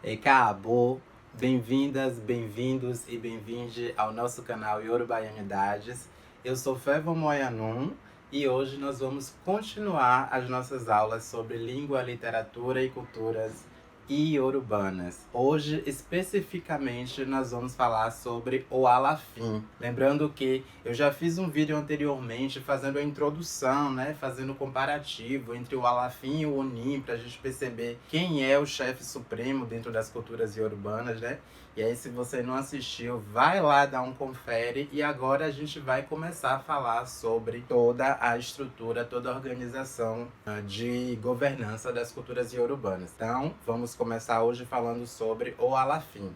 Acabou! Bem-vindas, bem-vindos e bem-vinde ao nosso canal Yorubaianidades. Eu sou Fevo Moyanum e hoje nós vamos continuar as nossas aulas sobre língua, literatura e culturas iorubanas. Hoje, especificamente, nós vamos falar sobre o Alafim. Lembrando que eu já fiz um vídeo anteriormente fazendo a introdução, fazendo o comparativo entre o Alafim e o Onim, para a gente perceber quem é o chefe supremo dentro das culturas iorubanas, né? E aí, se você não assistiu, vai lá dar um confere. E agora a gente vai começar a falar sobre toda a estrutura, toda a organização de governança das culturas iorubanas. Então, vamos começar hoje falando sobre o Alafim.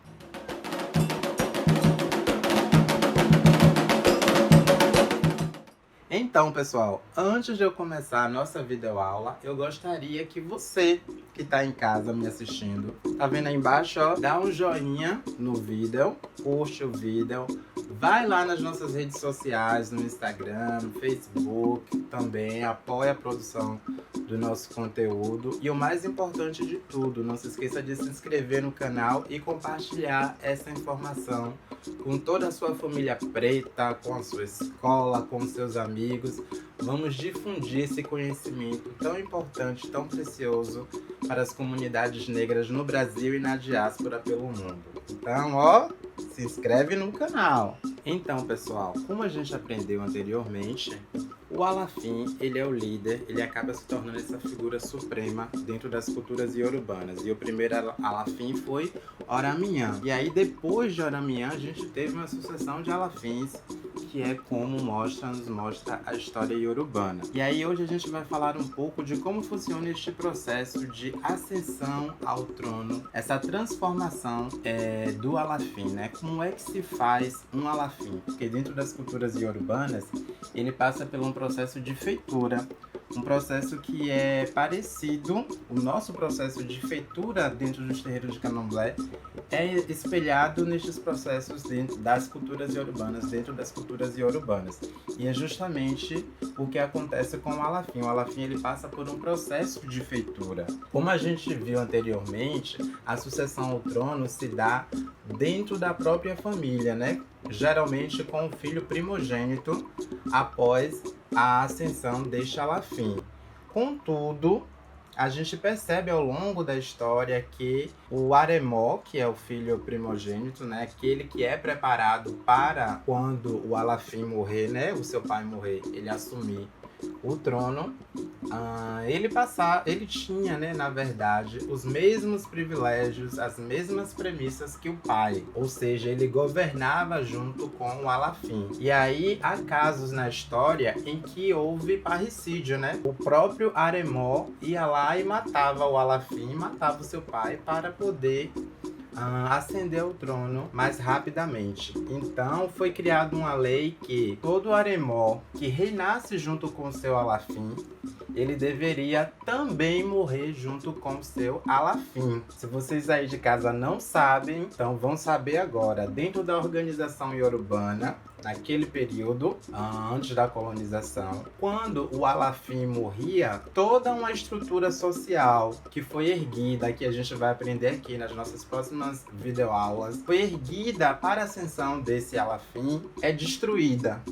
Então, pessoal, antes de eu começar a nossa videoaula, eu gostaria que você que está em casa me assistindo, tá vendo aí embaixo, ó, dá um joinha no vídeo, curte o vídeo, vai lá nas nossas redes sociais, no Instagram, no Facebook, também apoia a produção do nosso conteúdo. E o mais importante de tudo, não se esqueça de se inscrever no canal e compartilhar essa informação com toda a sua família preta, com a sua escola, com os seus amigos. Vamos difundir esse conhecimento tão importante, tão precioso para as comunidades negras no Brasil e na diáspora pelo mundo. Então, ó, se inscreve no canal. Então, pessoal, como a gente aprendeu anteriormente, o Alafim, ele é o líder, ele acaba se tornando essa figura suprema dentro das culturas iorubanas. E o primeiro Alafim foi Oramiyan. E aí, depois de Oramiyan, a gente teve uma sucessão de Alafins, que é como nos mostra a história iorubana. E aí, hoje a gente vai falar um pouco de como funciona este processo de ascensão ao trono, essa transformação do Alafim, né? Como é que se faz um Alafim? Porque dentro das culturas iorubanas, ele passa por um processo de feitura, um processo que é parecido, o nosso processo de feitura dentro dos terreiros de candomblé é espelhado nestes processos dentro das culturas iorubanas, E é justamente o que acontece com o Alafim. O Alafim, ele passa por um processo de feitura. Como a gente viu anteriormente, a sucessão ao trono se dá dentro da própria família, né? Geralmente com o filho primogênito após a ascensão deste Alafim. Contudo, a gente percebe ao longo da história que o Aremó, que é o filho primogênito, né, aquele que é preparado para quando o Alafim morrer, né, o seu pai morrer, ele assumir o trono, ele tinha, né, na verdade, os mesmos privilégios, as mesmas premissas que o pai, ou seja, ele governava junto com o Alafim. E aí há casos na história em que houve parricídio, né? O próprio Aremó ia lá e matava o Alafim, matava o seu pai para poder ascender ao trono mais rapidamente. Então foi criada uma lei que todo Aremó que reinasse junto com o seu Alafim, ele deveria também morrer junto com o seu Alafim. Se vocês aí de casa não sabem, então vão saber agora. Dentro da organização iorubana, naquele período, antes da colonização, quando o Alafim morria, toda uma estrutura social que foi erguida, que a gente vai aprender aqui nas nossas próximas videoaulas, foi erguida para a ascensão desse Alafim, é destruída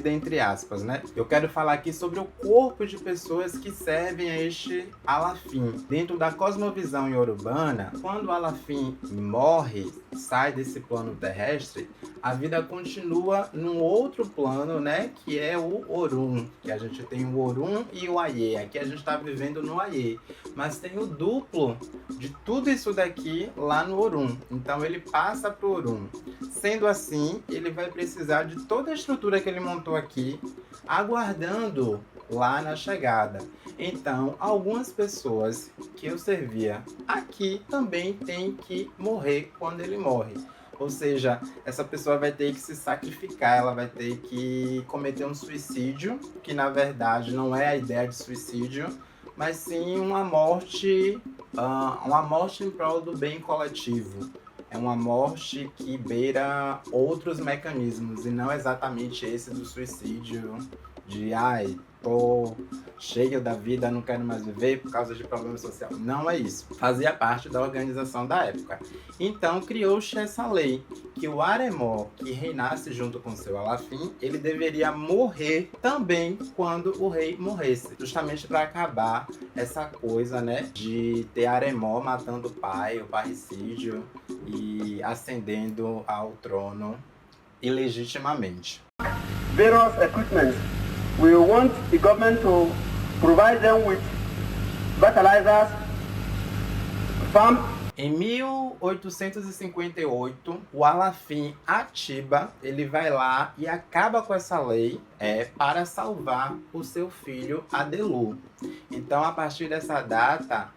entre aspas, né? Eu quero falar aqui sobre o corpo de pessoas que servem a este Alafim. Dentro da cosmovisão iorubana, quando o Alafim morre, sai desse plano terrestre, a vida continua num outro plano, né? Que é o Orum. Que a gente tem o Orum e o Aie. Aqui a gente está vivendo no Aie. Mas tem o duplo de tudo isso daqui lá no Orum. Então ele passa para o Orum. Sendo assim, ele vai precisar de toda a estrutura que ele montou aqui, aguardando lá na chegada. Então, algumas pessoas que eu servia aqui também têm que morrer quando ele morre. Ou seja, essa pessoa vai ter que se sacrificar, ela vai ter que cometer um suicídio, que na verdade não é a ideia de suicídio, mas sim uma morte em prol do bem coletivo. É uma morte que beira outros mecanismos e não exatamente esse do suicídio, de tô cheio da vida, não quero mais viver por causa de problema social. Não é isso. Fazia parte da organização da época. Então criou-se essa lei, que o Aremó que reinasse junto com seu Alafim, ele deveria morrer também quando o rei morresse, justamente para acabar essa coisa, né, de ter Aremó matando o parricídio e ascendendo ao trono ilegitimamente. Various equipment. We want the government to provide them with fertilizers, farm. Em 1858, o Alafim Atiba, ele vai lá e acaba com essa lei para salvar o seu filho Adelu. Então, a partir dessa data,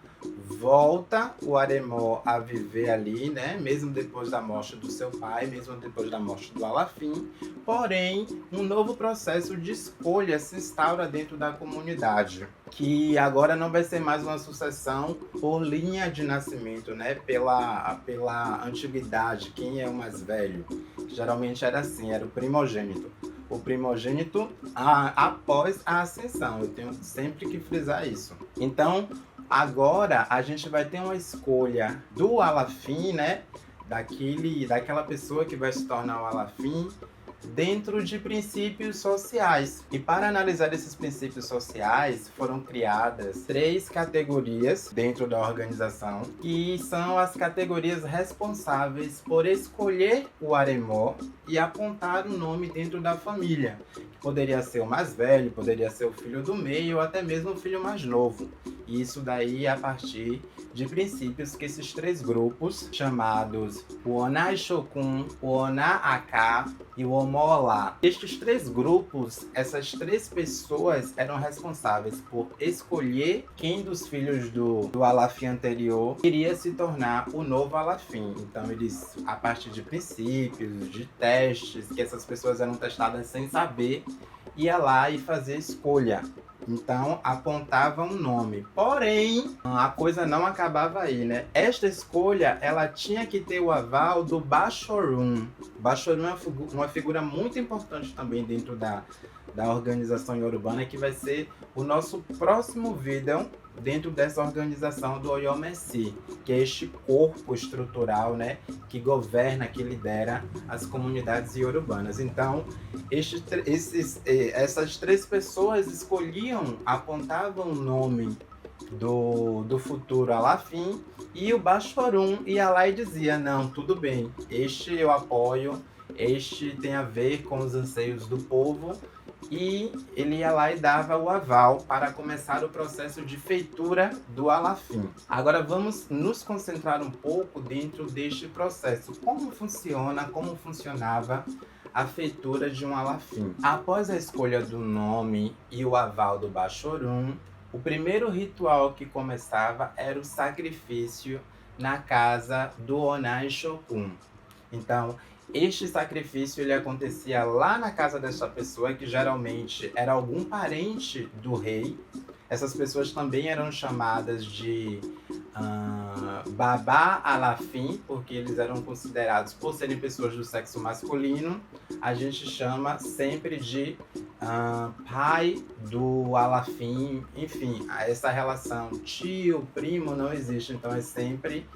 volta o Aremó a viver ali, né? Mesmo depois da morte do seu pai, mesmo depois da morte do Alafim. Porém, um novo processo de escolha se instaura dentro da comunidade, que agora não vai ser mais uma sucessão por linha de nascimento, né? Pela antiguidade, quem é o mais velho. Geralmente era assim, era o primogênito. O primogênito após a ascensão. Eu tenho sempre que frisar isso. Então, agora a gente vai ter uma escolha do Alafim, né? Daquela pessoa que vai se tornar o Alafim, dentro de princípios sociais. E para analisar esses princípios sociais, foram criadas 3 categorias dentro da organização, que são as categorias responsáveis por escolher o Aremó e apontar o nome dentro da família. Poderia ser o mais velho, poderia ser o filho do meio, ou até mesmo o filho mais novo. E isso daí é a partir de princípios que esses 3 grupos, chamados o Onai-Shokun, o Ona-Aká e o Omo-Olá. Estes 3 grupos, essas 3 pessoas eram responsáveis por escolher quem dos filhos do Alafim anterior iria se tornar o novo Alafim. Então eles, a partir de princípios, de testes, que essas pessoas eram testadas sem saber, ia lá e fazia escolha. Então, apontava um nome. Porém, a coisa não acabava aí, né? Esta escolha, ela tinha que ter o aval do Bashorum. Bashorum é uma figura muito importante também dentro da organização iorubana, que vai ser o nosso próximo vídeo dentro dessa organização do Oyomesi, que é este corpo estrutural, né, que governa, que lidera as comunidades iorubanas. Então, essas 3 pessoas escolhiam, apontavam o nome do futuro Alafim, e o Bashorum ia lá e dizia: não, tudo bem, este eu apoio, este tem a ver com os anseios do povo, e ele ia lá e dava o aval para começar o processo de feitura do Alafim. Agora vamos nos concentrar um pouco dentro deste processo. Como funcionava a feitura de um Alafim? Após a escolha do nome e o aval do Bashorum, o primeiro ritual que começava era o sacrifício na casa do Onai-Shokun. Então, este sacrifício ele acontecia lá na casa dessa pessoa, que geralmente era algum parente do rei. Essas pessoas também eram chamadas de Babá Alafim, porque eles eram considerados, por serem pessoas do sexo masculino, a gente chama sempre de pai do Alafim. Enfim, essa relação tio, primo não existe, então é sempre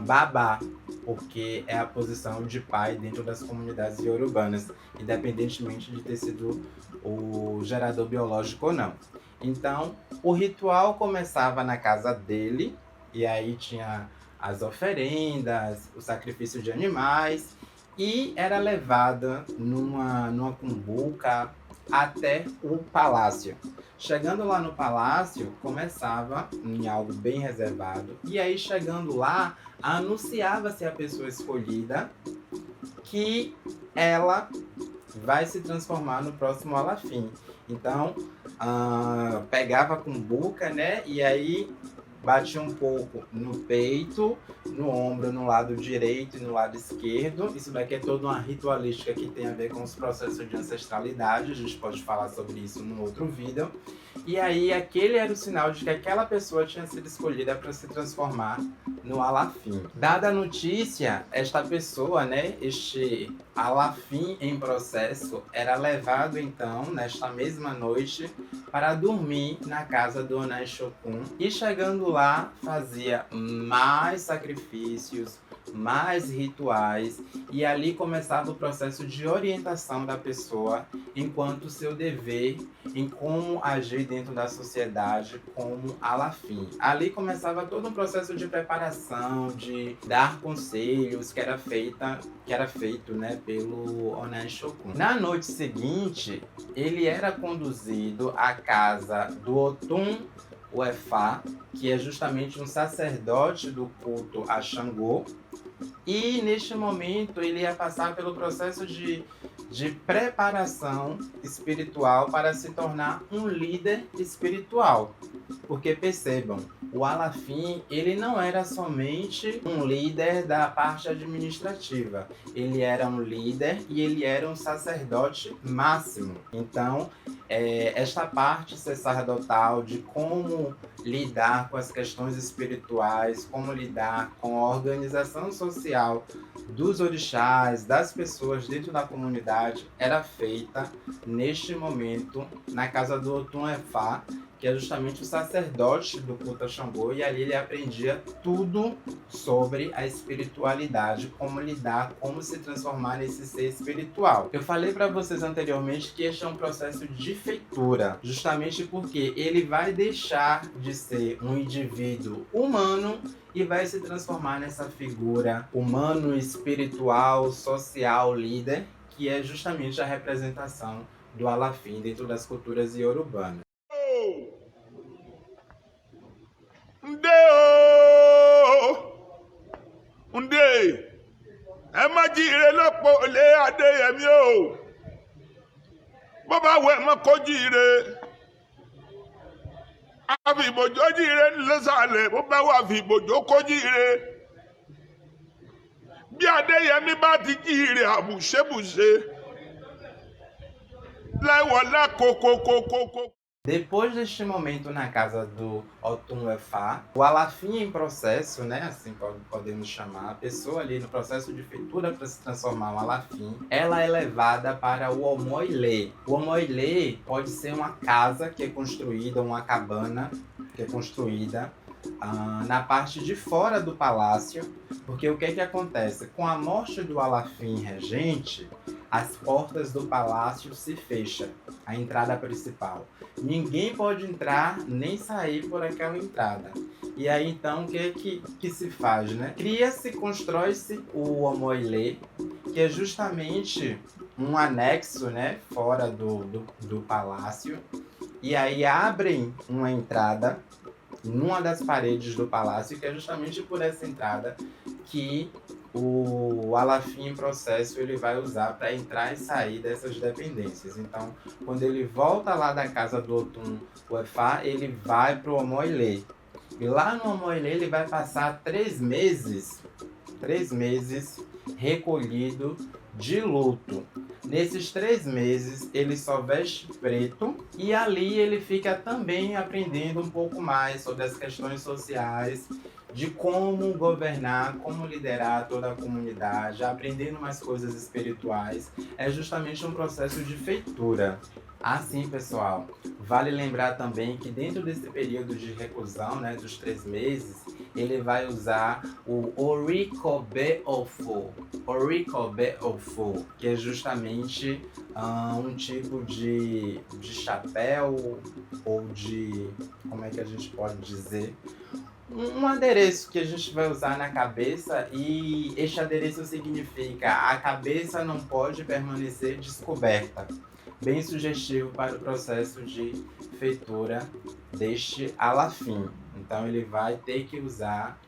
babá, porque é a posição de pai dentro das comunidades iorubanas, independentemente de ter sido o gerador biológico ou não. Então, o ritual começava na casa dele, e aí tinha as oferendas, o sacrifício de animais, e era levada numa cumbuca até o palácio. Chegando lá no palácio, começava em algo bem reservado, e aí chegando lá, anunciava-se a pessoa escolhida que ela vai se transformar no próximo Alafim. Então, pegava a cumbuca, né, e aí batia um pouco no peito, no ombro, no lado direito e no lado esquerdo. Isso daqui é toda uma ritualística que tem a ver com os processos de ancestralidade. A gente pode falar sobre isso num outro vídeo. E aí aquele era o sinal de que aquela pessoa tinha sido escolhida para se transformar no Alafim. Dada a notícia, esta pessoa, né, este Alafim em processo, era levado então, nesta mesma noite, para dormir na casa do Onai-Shokun. E chegando lá, fazia mais sacrifícios, mais rituais, e ali começava o processo de orientação da pessoa enquanto seu dever em como agir dentro da sociedade como Alafim. Ali começava todo um processo de preparação, de dar conselhos que era feito, né, pelo Onai-Shokun. Na noite seguinte, ele era conduzido à casa do Otun Uefá, que é justamente um sacerdote do culto a Xangô, e neste momento ele ia passar pelo processo de preparação espiritual para se tornar um líder espiritual. Porque percebam, o Alafim, ele não era somente um líder da parte administrativa, ele era um líder e ele era um sacerdote máximo. Então, esta parte sacerdotal de como lidar com as questões espirituais, como lidar com a organização social dos orixás, das pessoas dentro da comunidade, era feita neste momento na casa do Otun Efá, que é justamente o sacerdote do culto a Xangô, e ali ele aprendia tudo sobre a espiritualidade, como lidar, como se transformar nesse ser espiritual. Eu falei para vocês anteriormente que este é um processo de feitura, justamente porque ele vai deixar de ser um indivíduo humano e vai se transformar nessa figura humano, espiritual, social, líder, que é justamente a representação do Alafim dentro das culturas iorubanas. Ẹ má jíire lọ́pọ̀ olè Adéyẹmí o, bó bá wẹ̀ mọ́ kó jíire, àfi ìbòjó jíire ńlẹ́sàlẹ̀, bó bá wà fi ìbòjó kó jíire. Bí Adéyẹmí bá ti jíire àbùṣebùṣe, láìwọ̀lá kókókókókó. Depois deste momento na casa do Otun Efá, o Alafim em processo, né, assim podemos chamar, a pessoa ali no processo de feitura para se transformar um Alafim, ela é levada para o Omoilê. O Omoilê pode ser uma casa que é construída, uma cabana que é construída na parte de fora do palácio, porque o que acontece? Com a morte do Alafim regente, as portas do palácio se fecham, a entrada principal. Ninguém pode entrar nem sair por aquela entrada. E aí então o que se faz, né? Constrói-se o Omoilê, que é justamente um anexo, né, fora do palácio. E aí abrem uma entrada numa das paredes do palácio, que é justamente por essa entrada que o Alafim em processo ele vai usar para entrar e sair dessas dependências. Então, quando ele volta lá da casa do Otun Uefá, ele vai para o Omoilê. E lá no Omoilê ele vai passar 3 meses recolhido de luto. Nesses 3 meses ele só veste preto e ali ele fica também aprendendo um pouco mais sobre as questões sociais, de como governar, como liderar toda a comunidade, aprendendo mais coisas espirituais. É justamente um processo de feitura. Assim, pessoal, vale lembrar também que dentro desse período de reclusão, né, dos 3 meses, ele vai usar o Orikobe-Ofo, que é justamente um tipo de chapéu ou de, como é que a gente pode dizer, um adereço que a gente vai usar na cabeça, e este adereço significa a cabeça não pode permanecer descoberta. Bem sugestivo para o processo de feitura deste Alafim. Então ele vai ter que usar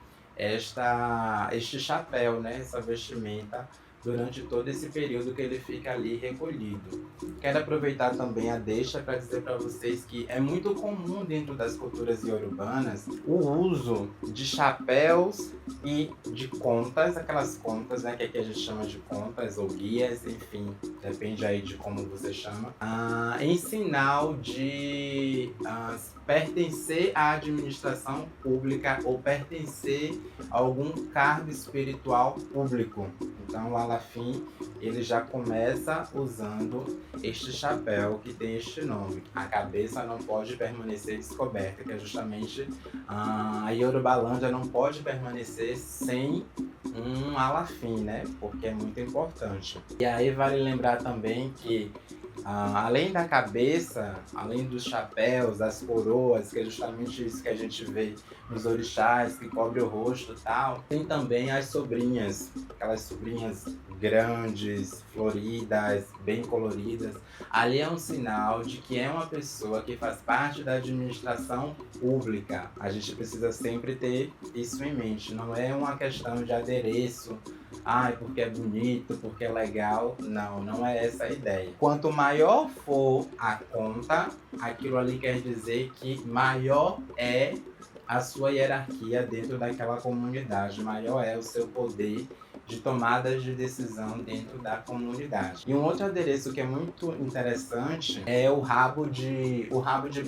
este chapéu, né, essa vestimenta, durante todo esse período que ele fica ali recolhido. Quero aproveitar também a deixa para dizer para vocês que é muito comum dentro das culturas iorubanas o uso de chapéus e de contas, aquelas contas, né, que aqui a gente chama de contas ou guias, enfim, depende aí de como você chama, em sinal de pertencer à administração pública ou pertencer a algum cargo espiritual público. Então o Alafim, ele já começa usando este chapéu que tem este nome. A cabeça não pode permanecer descoberta, que é justamente a Yorubalândia não pode permanecer sem um Alafim, né? Porque é muito importante. E aí vale lembrar também que além da cabeça, além dos chapéus, das coroas, que é justamente isso que a gente vê nos orixás, que cobre o rosto e tal, tem também as sobrinhas, aquelas sobrinhas grandes, floridas, bem coloridas. Ali é um sinal de que é uma pessoa que faz parte da administração pública. A gente precisa sempre ter isso em mente, não é uma questão de adereço, porque é bonito, porque é legal. Não, não é essa a ideia. Quanto maior for a conta, aquilo ali quer dizer que maior é a sua hierarquia dentro daquela comunidade, maior é o seu poder de tomadas de decisão dentro da comunidade. E um outro adereço que é muito interessante é o rabo de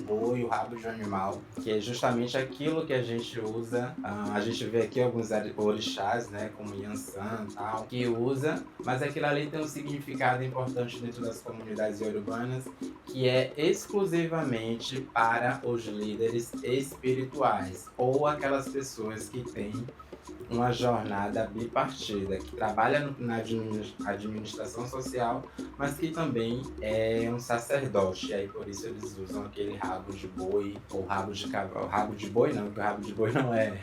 boi, o rabo de animal, que é justamente aquilo que a gente usa. A gente vê aqui alguns orixás, né, como Yansan e tal, que usa, mas aquilo ali tem um significado importante dentro das comunidades iorubanas, que é exclusivamente para os líderes espirituais ou aquelas pessoas que têm uma jornada bipartida, que trabalha na administração social, mas que também é um sacerdote. E aí por isso eles usam aquele rabo de boi ou rabo de cavalo. Rabo de boi não, porque o rabo de boi não é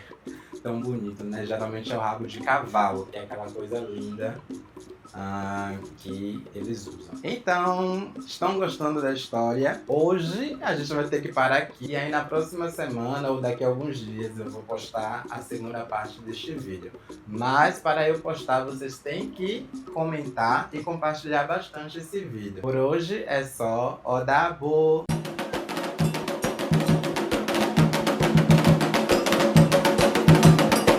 tão bonito, né? Geralmente é o rabo de cavalo, que é aquela coisa linda que eles usam. Então, estão gostando da história? Hoje a gente vai ter que parar aqui, e aí na próxima semana ou daqui a alguns dias eu vou postar a segunda parte deste vídeo. Mas para eu postar, vocês têm que comentar e compartilhar bastante esse vídeo. Por hoje é só. Odabo!